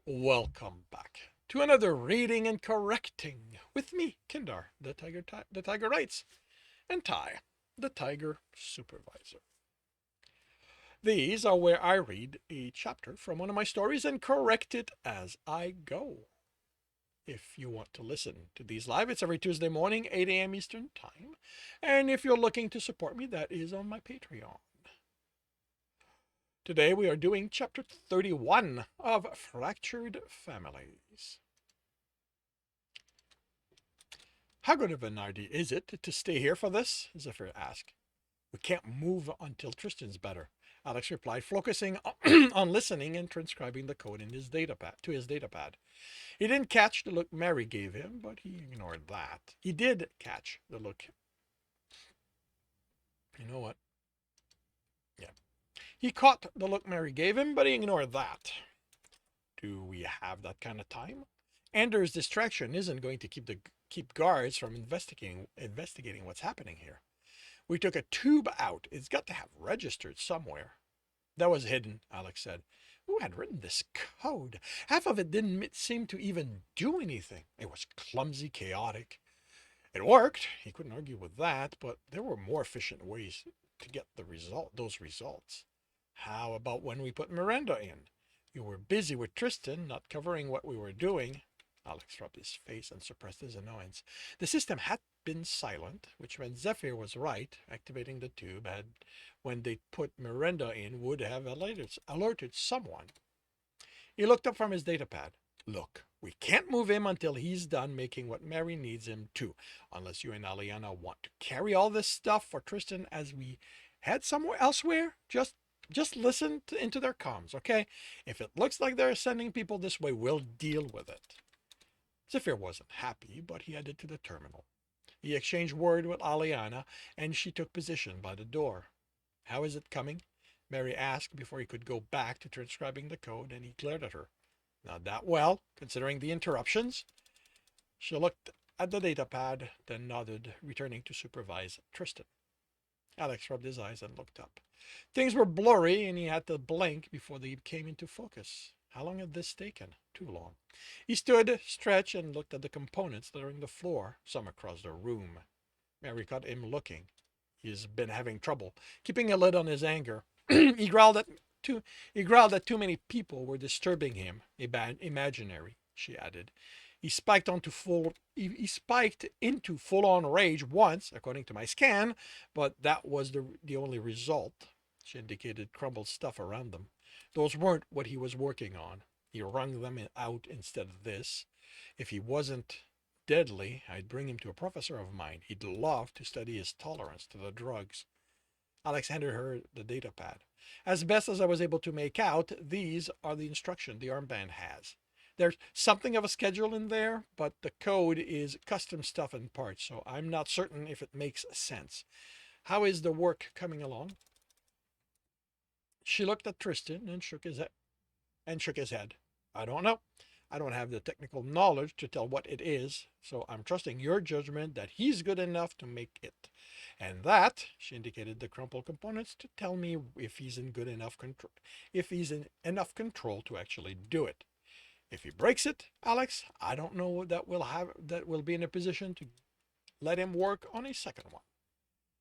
Welcome back to another reading and correcting with me, Kindar, the Tiger Writes, and Ty, the Tiger Supervisor. These are where I read a chapter from one of my stories and correct it as I go. If you want to listen to these live, it's every Tuesday morning, 8 a.m. Eastern Time. And if you're looking to support me, that is on my Patreon. Today we are doing chapter 31 of Fractured Families. How good of an idea is it to stay here for this? Zephyr asked. We can't move until Tristan's better, Alex replied, focusing on listening and transcribing the code in his datapad to his datapad. He didn't catch the look Mary gave him, but he ignored that. He did catch the look. You know what? Yeah. He caught the look Mary gave him, but he ignored that. Do we have that kind of time? Anders' distraction isn't going to keep guards from investigating what's happening here. We took a tube out. It's got to have registered somewhere. That was hidden, Alex said. Who had written this code? Half of it didn't seem to even do anything. It was clumsy, chaotic. It worked. He couldn't argue with that, but there were more efficient ways to get those results. How about when we put Miranda in? You were busy with Tristan, not covering what we were doing. Alex rubbed his face and suppressed his annoyance. The system had been silent, which meant Zephyr was right. Activating the tube when they put Miranda in, would have alerted someone. He looked up from his datapad. Look, we can't move him until he's done making what Mary needs him to, unless you and Aliana want to carry all this stuff for Tristan as we head somewhere elsewhere. Just listen into their comms, okay? If it looks like they're sending people this way, we'll deal with it. Zephyr wasn't happy, but he headed to the terminal. He exchanged word with Aliana, and she took position by the door. How is it coming? Mary asked before he could go back to transcribing the code, and he glared at her. Not that well, considering the interruptions. She looked at the datapad, then nodded, returning to supervise Tristan. Alex rubbed his eyes and looked up. Things were blurry, and he had to blink before they came into focus. How long had this taken? Too long. He stood, stretched, and looked at the components littering the floor, some across the room. Mary caught him looking. He's been having trouble keeping a lid on his anger. he growled at too many people were disturbing him. Imaginary, she added. He spiked into full-on rage once, according to my scan, but that was the only result. She indicated crumbled stuff around them. Those weren't what he was working on. He wrung them out instead of this. If he wasn't deadly, I'd bring him to a professor of mine. He'd love to study his tolerance to the drugs. Alex handed her the datapad. As best as I was able to make out, these are the instructions the armband has. There's something of a schedule in there, but the code is custom stuff and parts, so I'm not certain if it makes sense. How is the work coming along? She looked at Tristan and shook his head. I don't know. I don't have the technical knowledge to tell what it is, so I'm trusting your judgment that he's good enough to make it. And that, she indicated the crumpled components, to tell me if he's in enough control to actually do it. If he breaks it, Alex, I don't know that we'll be in a position to let him work on a second one.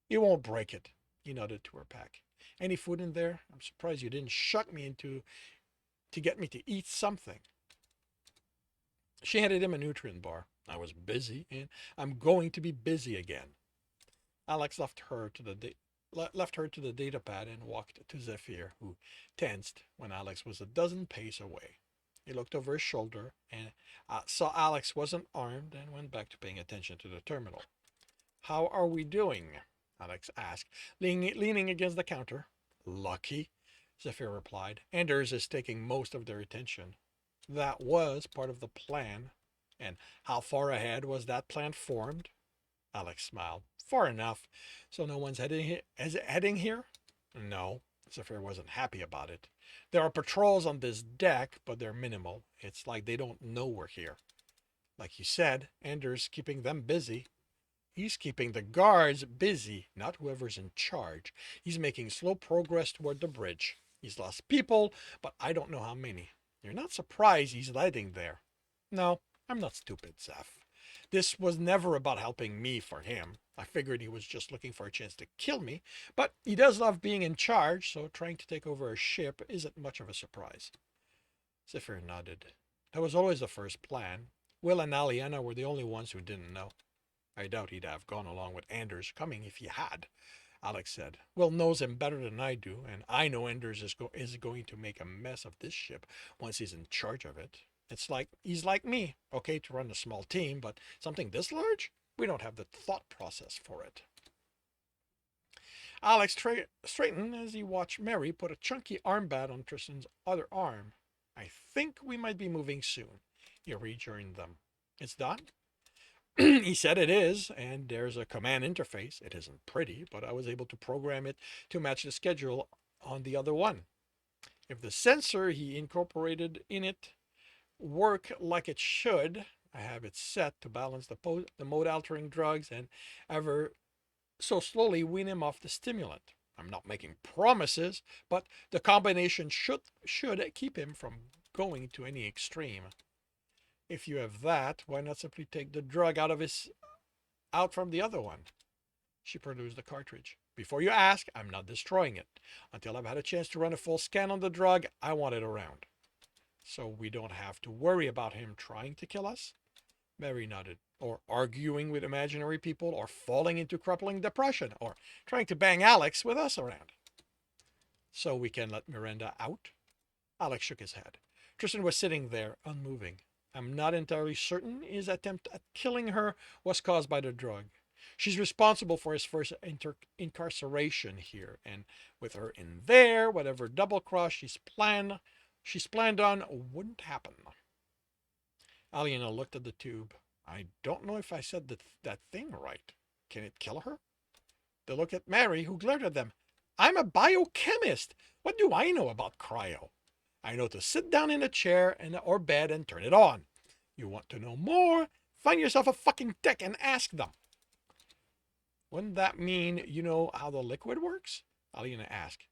He won't break it. He nodded to her pack. Any food in there? I'm surprised you didn't shuck me into to get me to eat something. She handed him a nutrient bar. I was busy, and I'm going to be busy again. Alex left her to the datapad and walked to Zephyr, who tensed when Alex was a dozen paces away. He looked over his shoulder and saw Alex wasn't armed and went back to paying attention to the terminal. How are we doing? Alex asked, leaning against the counter. Lucky, Zephyr replied. Anders is taking most of their attention. That was part of the plan. And how far ahead was that plan formed? Alex smiled. Far enough, so no one's heading here? No, Zephyr wasn't happy about it. There are patrols on this deck, but they're minimal. It's like they don't know we're here. Like you said, Anders keeping them busy. He's keeping the guards busy, not whoever's in charge. He's making slow progress toward the bridge. He's lost people, but I don't know how many. You're not surprised he's hiding there. No, I'm not stupid, Zeph. This was never about helping me for him. I figured he was just looking for a chance to kill me, but he does love being in charge, so trying to take over a ship isn't much of a surprise. Zephyr nodded. That was always the first plan. Will and Aliena were the only ones who didn't know. I doubt he'd have gone along with Anders coming if he had, Alex said. Will knows him better than I do, and I know Anders is going to make a mess of this ship once he's in charge of it. It's like he's like me, okay to run a small team, but something this large? We don't have the thought process for it. Alex straightened as he watched Mary put a chunky armband on Tristan's other arm. I think we might be moving soon. He rejoined them. It's done? He said it is, and there's a command interface. It isn't pretty, but I was able to program it to match the schedule on the other one. If the sensor he incorporated in it work like it should, I have it set to balance the mode altering drugs and ever so slowly wean him off the stimulant. I'm not making promises, but the combination should keep him from going to any extreme. If you have that, why not simply take the drug out from the other one? She produced the cartridge. Before you ask, I'm not destroying it. Until I've had a chance to run a full scan on the drug, I want it around. So we don't have to worry about him trying to kill us? Mary nodded. Or arguing with imaginary people, or falling into crippling depression, or trying to bang Alex with us around. So we can let Miranda out? Alex shook his head. Tristan was sitting there, unmoving. I'm not entirely certain his attempt at killing her was caused by the drug. She's responsible for his first incarceration here, and with her in there, whatever double cross she's planned on wouldn't happen. Aliena looked at the tube. I don't know if I said that thing right. Can it kill her? They looked at Mary, who glared at them. I'm a biochemist. What do I know about cryo? I know to sit down in a chair or bed and turn it on. You want to know more? Find yourself a fucking tech and ask them. Wouldn't that mean you know how the liquid works? Aliena asked.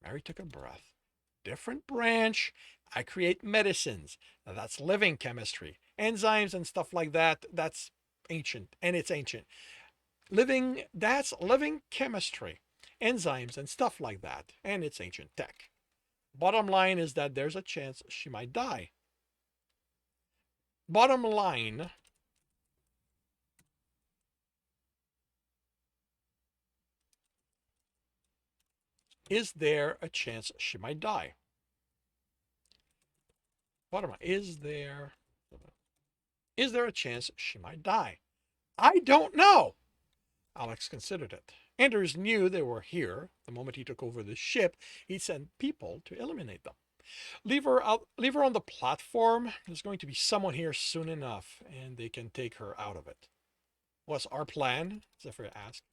Mary took a breath. Different branch. I create medicines. Now that's living chemistry. Enzymes and stuff like that, that's ancient. And it's ancient. That's living chemistry. Enzymes and stuff like that. And it's ancient tech. Bottom line is that there's a chance she might die. Bottom line, is there a chance she might die? Bottom line, is there a chance she might die? I don't know. Alex considered it. Anders knew they were here. The moment he took over the ship, he'd send people to eliminate them. Leave her on the platform. There's going to be someone here soon enough, and they can take her out of it. What's our plan? Zephyr asked.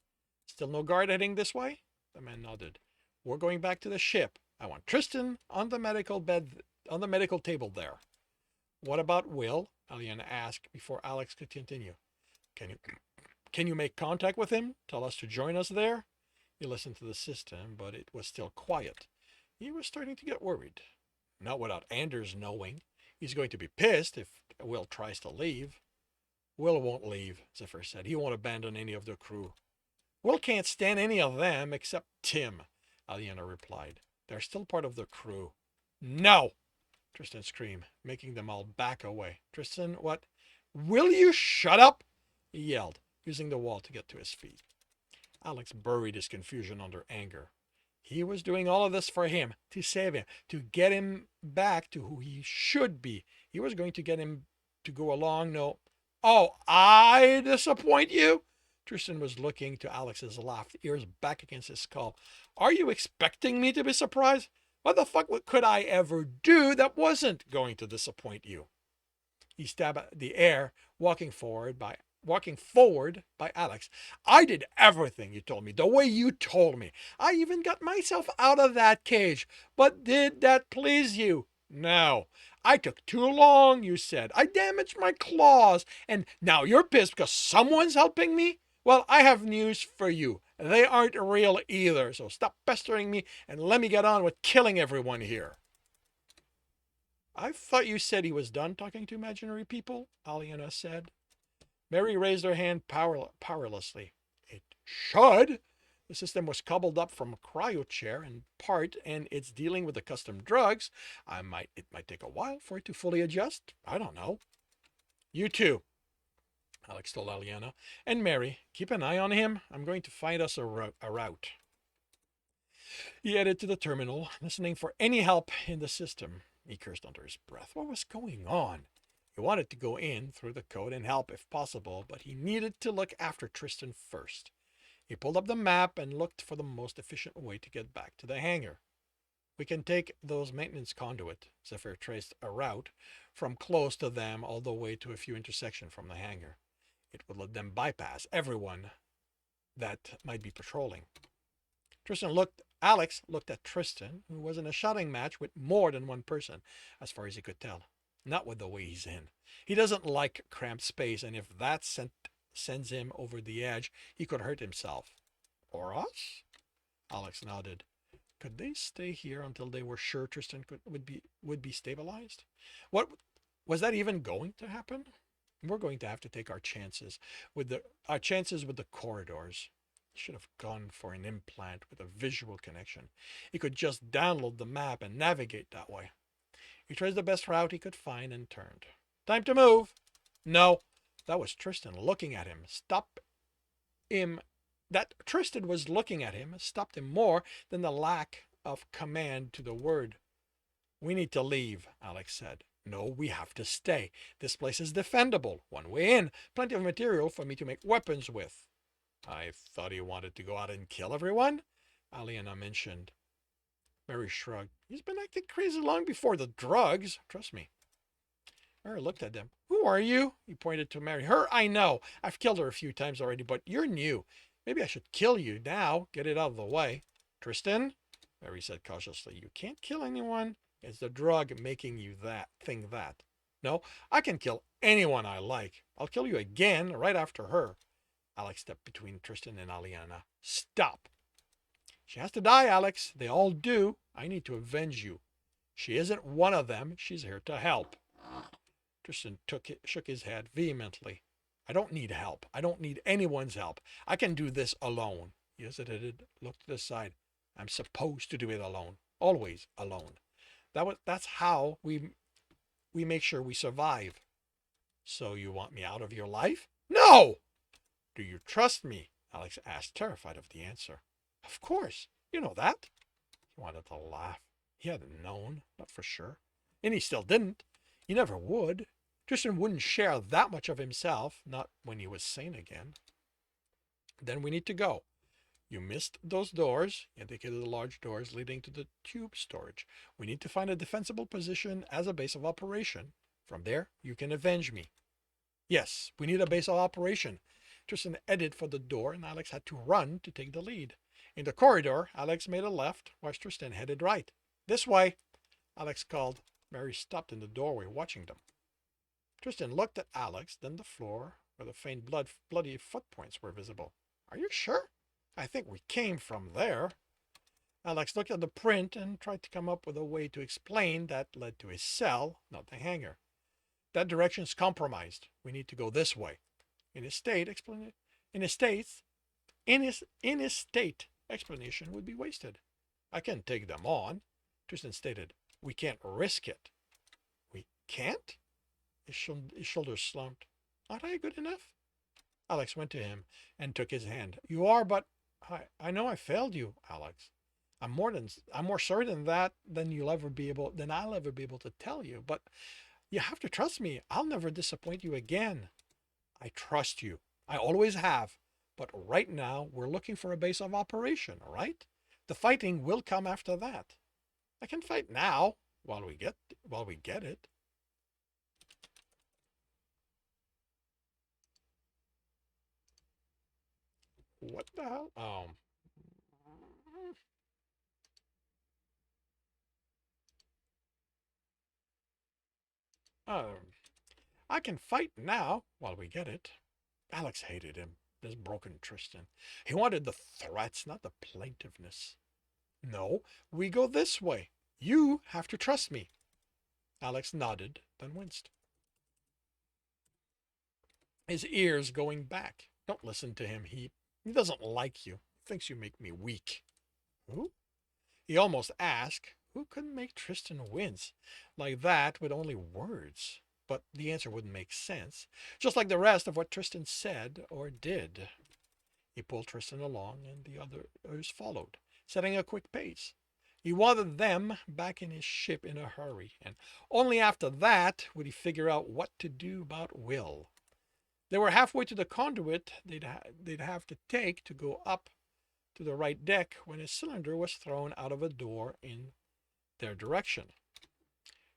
Still no guard heading this way? The man nodded. We're going back to the ship. I want Tristan on the medical table there. What about Will? Aliena asked before Alex could continue. Can you make contact with him? Tell us to join us there? He listened to the system, but it was still quiet. He was starting to get worried. Not without Anders knowing. He's going to be pissed if Will tries to leave. Will won't leave, Zephyr said. He won't abandon any of the crew. Will can't stand any of them except Tim, Aliena replied. They're still part of the crew. No! Tristan screamed, making them all back away. Tristan, what? Will you shut up? He yelled, using the wall to get to his feet. Alex buried his confusion under anger. He was doing all of this for him, to save him, to get him back to who he should be. He was going to get him to go along. No. Oh, I disappoint you? Tristan was looking to Alex's left, ears back against his skull. Are you expecting me to be surprised? What the fuck could I ever do that wasn't going to disappoint you? He stabbed at the air, walking forward by Alex. I did everything you told me, the way you told me. I even got myself out of that cage. But did that please you? No. I took too long, you said. I damaged my claws. And now you're pissed because someone's helping me? Well, I have news for you. They aren't real either. So stop pestering me and let me get on with killing everyone here. I thought you said he was done talking to imaginary people, Aliena said. Mary raised her hand powerlessly. It should. The system was cobbled up from a cryo chair in part, and it's dealing with the custom drugs. It might take a while for it to fully adjust. I don't know. You too, Alex told Aliena. And Mary, keep an eye on him. I'm going to find us a route. He headed to the terminal, listening for any help in the system. He cursed under his breath. What was going on? He wanted to go in through the code and help if possible, but he needed to look after Tristan first. He pulled up the map and looked for the most efficient way to get back to the hangar. We can take those maintenance conduit. Zephyr traced a route from close to them all the way to a few intersections from the hangar. It would let them bypass everyone that might be patrolling. Alex looked at Tristan, who was in a shouting match with more than one person, as far as he could tell. Not with the way he's in. He doesn't like cramped space, and if that sends him over the edge, he could hurt himself. Or us? Alex nodded. Could they stay here until they were sure Tristan would be stabilized? What was that even going to happen? We're going to have to take our chances with the corridors. He should have gone for an implant with a visual connection. He could just download the map and navigate that way. He traced the best route he could find and turned. Time to move. No, that was Tristan looking at him. Stop him. That Tristan was looking at him stopped him more than the lack of command to the word. We need to leave, Alex said. No, we have to stay. This place is defendable. One way in. Plenty of material for me to make weapons with. I thought he wanted to go out and kill everyone, Aliena mentioned. Mary shrugged. He's been acting crazy long before the drugs. Trust me. Mary looked at them. Who are you? He pointed to Mary. Her, I know. I've killed her a few times already, but you're new. Maybe I should kill you now. Get it out of the way. Tristan? Mary said cautiously. You can't kill anyone. It's the drug making you think that. No, I can kill anyone I like. I'll kill you again right after her. Alex stepped between Tristan and Aliena. Stop. She has to die, Alex. They all do. I need to avenge you. She isn't one of them. She's here to help. Tristan shook his head vehemently. I don't need help. I don't need anyone's help. I can do this alone. He hesitated, looked to the side. I'm supposed to do it alone. Always alone. That's how we make sure we survive. So you want me out of your life? No! Do you trust me? Alex asked, terrified of the answer. Of course. You know that. He wanted to laugh. He hadn't known, not for sure. And he still didn't. He never would. Tristan wouldn't share that much of himself, not when he was sane again. Then we need to go. You missed those doors, he indicated the large doors leading to the tube storage. We need to find a defensible position as a base of operation. From there, you can avenge me. Yes, we need a base of operation. Tristan headed for the door, and Alex had to run to take the lead. In the corridor, Alex made a left, while Tristan headed right. This way, Alex called. Mary stopped in the doorway, watching them. Tristan looked at Alex, then the floor, where the faint bloody footprints were visible. Are you sure? I think we came from there. Alex looked at the print and tried to come up with a way to explain that led to his cell, not the hangar. That direction's compromised. We need to go this way. In his state, explanation would be wasted. I can take them on. Tristan stated, we can't risk it. We can't? His shoulders slumped. Aren't I good enough? Alex went to him and took his hand. You are, but I know I failed you, Alex. I'm more sorry than that than I'll ever be able to tell you. But you have to trust me. I'll never disappoint you again. I trust you. I always have. But right now we're looking for a base of operation, all right? The fighting will come after that. I can fight now while we get it. What the hell? I can fight now while we get it. Alex hated him, this broken Tristan. He wanted the threats, not the plaintiveness. No, we go this way. You have to trust me. Alex nodded, then winced. His ears going back. Don't listen to him. He doesn't like you. He thinks you make me weak. Who? He almost asked, who could make Tristan wince like that with only words? But the answer wouldn't make sense, just like the rest of what Tristan said or did. He pulled Tristan along, and the others followed, setting a quick pace. He wanted them back in his ship in a hurry, and only after that would he figure out what to do about Will. They were halfway to the conduit they'd have to take to go up to the right deck when a cylinder was thrown out of a door in their direction.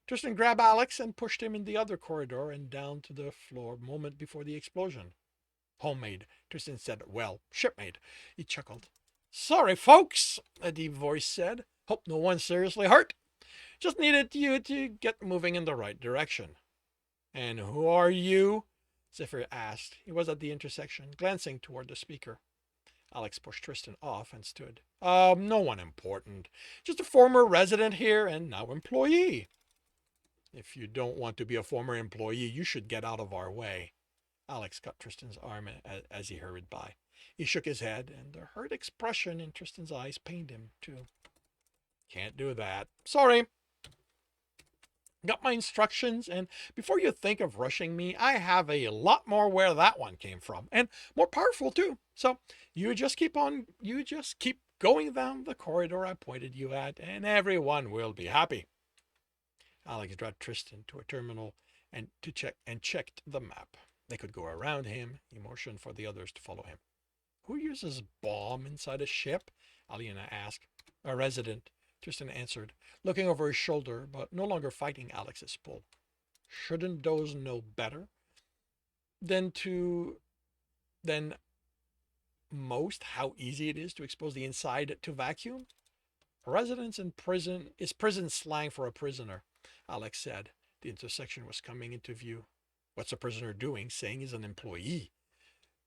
Tristan grabbed Alex and pushed him in the other corridor and down to the floor a moment before the explosion. Homemade, Tristan said. Well, shipmate. He chuckled. Sorry, folks, a deep voice said. Hope no one's seriously hurt. Just needed you to get moving in the right direction. And who are you? Zephyr asked. He was at the intersection, glancing toward the speaker. Alex pushed Tristan off and stood. No one important. Just a former resident here and now employee. If you don't want to be a former employee, you should get out of our way. Alex cut Tristan's arm as he hurried by. He shook his head, and the hurt expression in Tristan's eyes pained him, too. Can't do that. Sorry. Got my instructions, and before you think of rushing me, I have a lot more where that one came from, and more powerful, too. So you just keep going down the corridor I pointed you at, and everyone will be happy. Alex dragged Tristan to a terminal and checked the map. They could go around him. He motioned for the others to follow him. Who uses bomb inside a ship? Aliena asked. A resident, Tristan answered, looking over his shoulder, but no longer fighting Alex's pull. Shouldn't those know better than most how easy it is to expose the inside to vacuum? Residence in prison is prison slang for a prisoner, Alex said. The intersection was coming into view. What's a prisoner doing, saying he's an employee?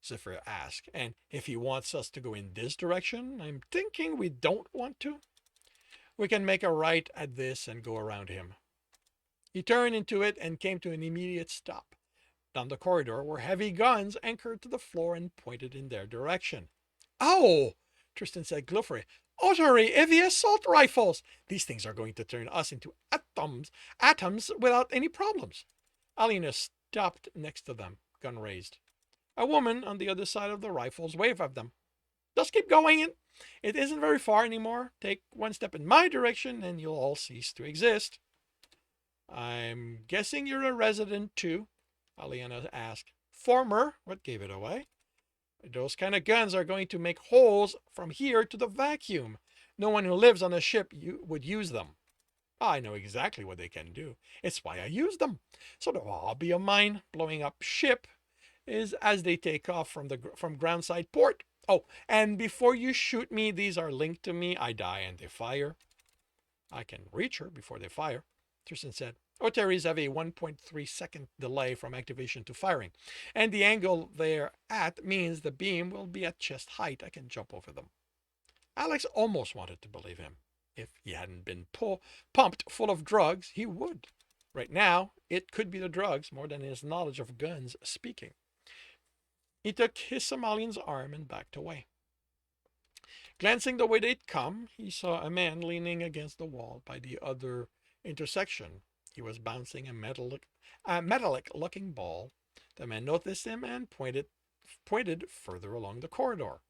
Zephyr asked. And if he wants us to go in this direction, I'm thinking we don't want to. We can make a right at this and go around him. He turned into it and came to an immediate stop. Down the corridor were heavy guns anchored to the floor and pointed in their direction. Oh, Tristan said gleefully. Utterly heavy assault rifles! These things are going to turn us into atoms without any problems. Aliena stopped next to them, gun raised. A woman on the other side of the rifles waved at them. Just keep going. It isn't very far anymore. Take one step in my direction and you'll all cease to exist. I'm guessing you're a resident too, Aliena asked. Former. What gave it away? Those kind of guns are going to make holes from here to the vacuum. No one who lives on a ship would use them. I know exactly what they can do. It's why I use them. Sort of a hobby of mine, blowing up ship, is as they take off from groundside port. Oh, and before you shoot me, these are linked to me. I die and they fire. I can reach her before they fire, Tristan said. Otaries have a 1.3 second delay from activation to firing, and the angle they're at means the beam will be at chest height. I can jump over them. Alex almost wanted to believe him. If he hadn't been pumped full of drugs, he would. Right now, it could be the drugs more than his knowledge of guns speaking. He took his Somalian's arm and backed away. Glancing the way they'd come, he saw a man leaning against the wall by the other intersection. He was bouncing a metallic-looking ball. The man noticed him and pointed further along the corridor.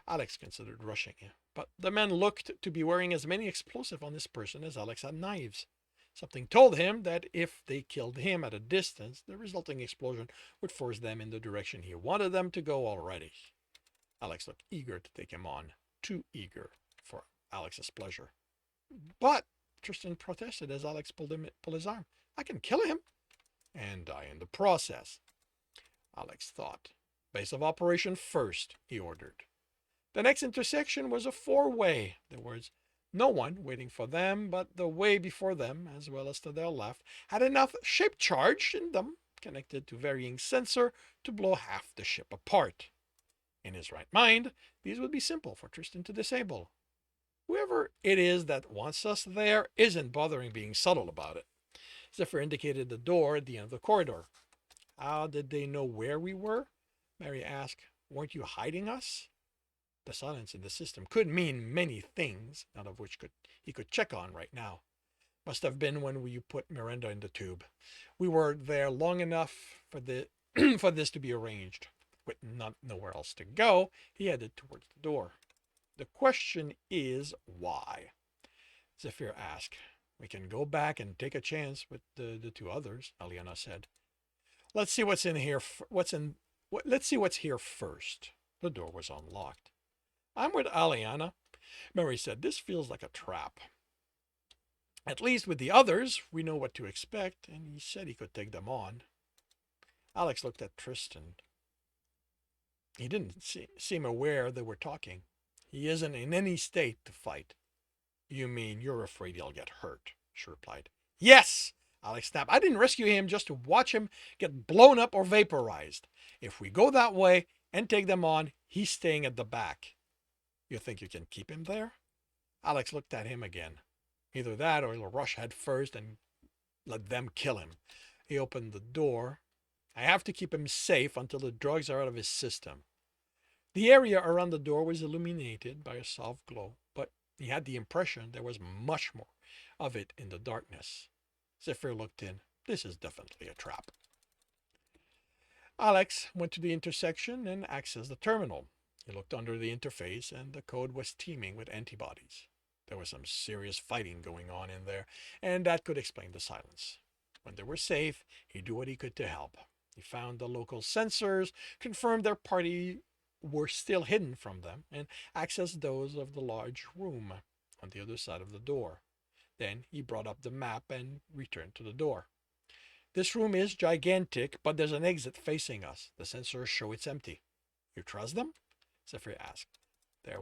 Alex considered rushing him, but the man looked to be wearing as many explosives on his person as Alex had knives. Something told him that if they killed him at a distance, the resulting explosion would force them in the direction he wanted them to go already. Alex looked eager to take him on, too eager for Alex's pleasure. But Tristan protested as Alex pulled his arm. I can kill him and die in the process. Alex thought. Base of operation first, he ordered. The next intersection was a four-way. There was no one waiting for them, but the way before them, as well as to their left, had enough shape charge in them, connected to varying sensor, to blow half the ship apart. In his right mind, these would be simple for Tristan to disable. Whoever it is that wants us there isn't bothering being subtle about it. Zephyr indicated the door at the end of the corridor. How did they know where we were? Mary asked. Weren't you hiding us? The silence in the system could mean many things, none of which he could check on right now. Must have been when you put Miranda in the tube. We were there long enough for for this to be arranged. With nowhere else to go, he headed towards the door. The question is why? Zephyr asked. We can go back and take a chance with the two others, Aliana said. Let's see what's in here. Let's see what's here first. The door was unlocked. I'm with Aliana. Mary said, this feels like a trap. At least with the others, we know what to expect, and he said he could take them on. Alex looked at Tristan. He didn't seem aware they were talking. He isn't in any state to fight. You mean you're afraid he'll get hurt, she replied. Yes, Alex snapped. I didn't rescue him just to watch him get blown up or vaporized. If we go that way and take them on, he's staying at the back. You think you can keep him there? Alex looked at him again. Either that or he'll rush head first and let them kill him. He opened the door. I have to keep him safe until the drugs are out of his system. The area around the door was illuminated by a soft glow, but he had the impression there was much more of it in the darkness. Zephyr looked in. This is definitely a trap. Alex went to the intersection and accessed the terminal. He looked under the interface, and the code was teeming with antibodies. There was some serious fighting going on in there, and that could explain the silence. When they were safe, he'd do what he could to help. He found the local sensors, confirmed their party were still hidden from them, and accessed those of the large room on the other side of the door. Then he brought up the map and returned to the door. This room is gigantic, but there's an exit facing us. The sensors show it's empty. You trust them? Zephyr asked. There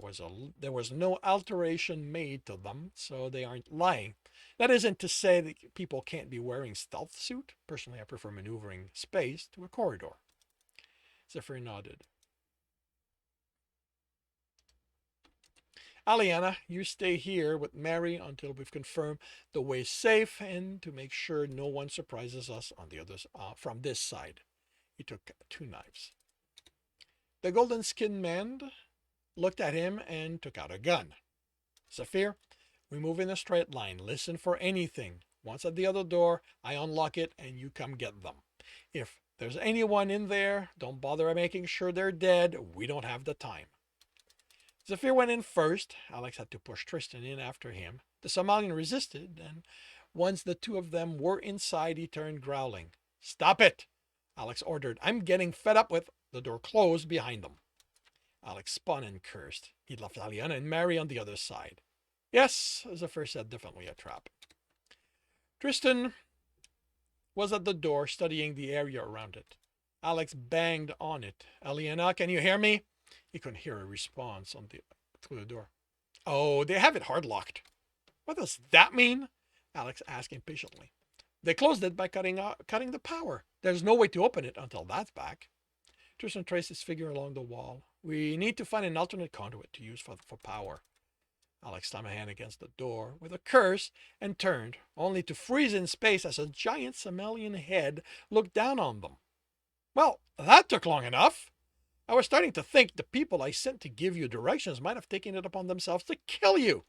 was no alteration made to them, so they aren't lying. That isn't to say that people can't be wearing stealth suit. Personally, I prefer maneuvering space to a corridor. Zephyr nodded. Aliana, you stay here with Mary until we've confirmed the way's safe and to make sure no one surprises us on the others from this side. He took 2 knives. The golden-skinned man looked at him and took out a gun. Zephyr, we move in a straight line. Listen for anything. Once at the other door, I unlock it and you come get them. If there's anyone in there, don't bother making sure they're dead. We don't have the time. Zephyr went in first. Alex had to push Tristan in after him. The Somalian resisted, and once the two of them were inside, he turned, growling. Stop it, Alex ordered. I'm getting fed up with. The door closed behind them. Alex spun and cursed. He'd left Aliana and Mary on the other side. Yes, Zephyr said, definitely a trap. Tristan was at the door, studying the area around it. Alex banged on it. Aliana, can you hear me? He couldn't hear a response through the door. Oh, they have it hard-locked. What does that mean? Alex asked impatiently. They closed it by cutting the power. There's no way to open it until that's back. Tristan traced his figure along the wall. We need to find an alternate conduit to use for power. Alex slammed a hand against the door with a curse and turned, only to freeze in space as a giant Somalian head looked down on them. Well, that took long enough. I was starting to think the people I sent to give you directions might have taken it upon themselves to kill you.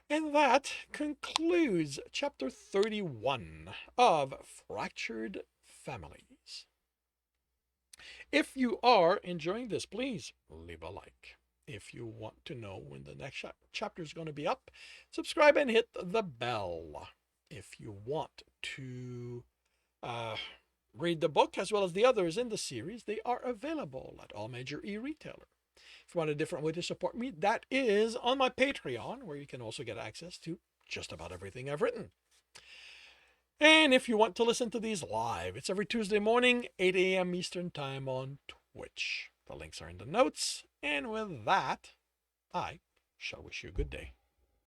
And that concludes Chapter 31 of Fractured Families. If you are enjoying this, please leave a like. If you want to know when the next chapter is going to be up, subscribe and hit the bell. If you want to read the book as well as the others in the series, they are available at all major e-retailer. If you want a different way to support me, that is on my Patreon, where you can also get access to just about everything I've written. And if you want to listen to these live, it's every Tuesday morning, 8 a.m. Eastern Time on Twitch. The links are in the notes. And with that, I shall wish you a good day.